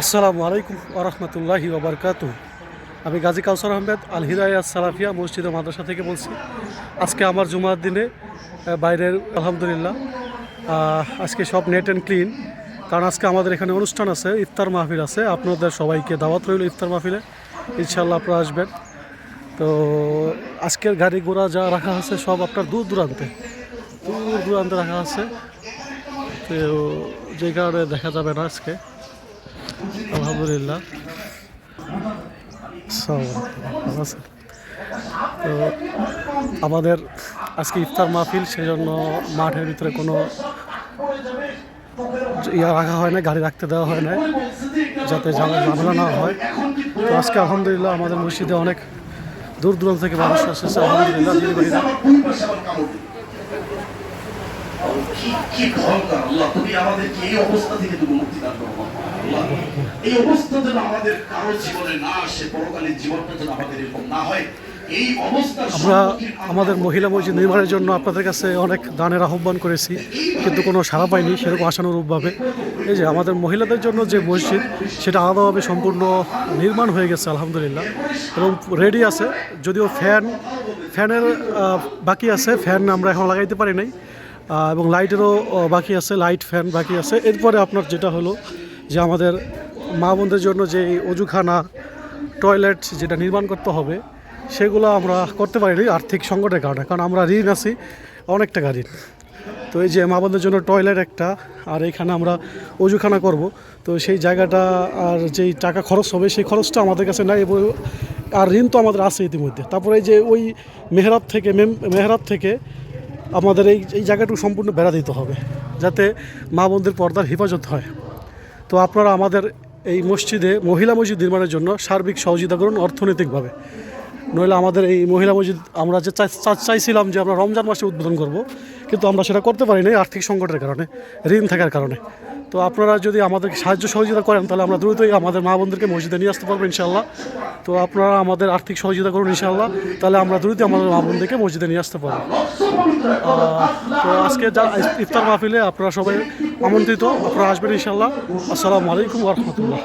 আসসালামু আলাইকুম ওরহমতুল্লাহি ওবরকাতু। আমি গাজী কাউসার আহমেদ আল হিদায়া সালাফিয়া মসজিদ ও মাদ্রাসা থেকে বলছি। আজকে আমার জুমার দিনে বাইরের আলহামদুলিল্লাহ আজকে সব নেট অ্যান্ড ক্লিন, কারণ আজকে আমাদের এখানে অনুষ্ঠান আছে, ইফতার মাহফিল আছে। আপনাদের সবাইকে দাওয়াত রইল ইফতার মাহফিলে, ইনশাল্লাহ আপনারা আসবেন। তো আজকের গাড়ি ঘোড়া যা রাখা আছে সব আপনার দূর দূরান্তে রাখা আছে, তো যে কারণে দেখা যাবে না আজকে। আলহামদুলিল্লাহ ভালো আছেন? তো আমাদের আজকে ইফতার মাহফিল, সেই জন্য মাঠের ভিতরে কোনো রাখা হয় না, গাড়ি রাখতে দেওয়া হয় না, যাতে ঝামেলা না হয়। তো আজকে আলহামদুলিল্লাহ আমাদের মসজিদে অনেক দূর দূরান্ত থেকে মানুষ এসেছে, আলহামদুলিল্লাহ। কি ভয়ঙ্কর আল্লাহ, তুমি আমাদেরকে এই অবস্থা থেকে তুমি মুক্তি দান করো আল্লাহ। এই অবস্থা যেন আমাদের কারো জীবনে না আসে, পরকালীন জীবনটা যেন আমাদের এরকম না হয়। এই অবস্থার আমরা আমাদের মহিলা মসজিদ নির্মাণের জন্য আপনাদের কাছে অনেক দানের আহ্বান করেছি, কিন্তু কোনো সাড়া পাইনি সেরকম আশানুরূপভাবে। এই যে আমাদের মহিলাদের জন্য যে মসজিদ, সেটা আলাদাভাবে সম্পূর্ণ নির্মাণ হয়ে গেছে আলহামদুলিল্লাহ, এবং রেডি আছে। যদিও ফ্যানের বাকি আছে, ফ্যান আমরা এখন লাগাইতে পারি নাই, এবং লাইটেরও বাকি আছে, লাইট ফ্যান বাকি আছে। এরপরে আপনার যেটা হলো যে আমাদের মা বোনদের জন্য যে অজুখানা, টয়লেট যেটা নির্মাণ করতে হবে, সেগুলো আমরা করতে পারিনি আর্থিক সংকটের কারণে, কারণ আমরা ঋণ আছি অনেক টাকা ঋণ। তো এই যে মা বোনদের জন্য টয়লেট একটা, আর এইখানে আমরা অজুখানা করব, তো সেই জায়গাটা আর যেই টাকা খরচ হবে সেই খরচটা আমাদের কাছে নাই, আর ঋণ তো আমাদের আছে ইতিমধ্যে। তারপরে এই যে ওই মেহরাব থেকে আমাদের এই জায়গাটুকু সম্পূর্ণ বেড়া দিতে হবে, যাতে মা বোনদের পর্দার হেফাজত হয়। তো আপনারা আমাদের এই মসজিদে মহিলা মসজিদ নির্মাণের জন্য সার্বিক সহযোগিতা করুন অর্থনৈতিকভাবে। নইলে আমাদের এই মহিলা মসজিদ আমরা যে চাইছিলাম যে আমরা রমজান মাসে উদ্বোধন করব, কিন্তু আমরা সেটা করতে পারি না আর্থিক সংকটের কারণে, ঋণ থাকার কারণে। তো আপনারা যদি আমাদেরকে সাহায্য সহযোগিতা করেন, তাহলে আমরা দ্রুতই আমাদের মা বোনদেরকে মসজিদে নিয়ে আসতে পারবো ইনশাআল্লাহ। তো আপনারা আমাদের আর্থিক সহযোগিতা করুন ইনশাআল্লাহ, তাহলে আমরা দ্রুতই আমাদের মা বোনদেরকে মসজিদে নিয়ে আসতে পারবো। তো আজকে যা ইফতার মাহফিলে আপনারা সবাই আমন্ত্রিত, আপনারা আসবেন ইনশাআল্লাহ। আসসালামু আলাইকুম ওয়া রাহমাতুল্লাহ।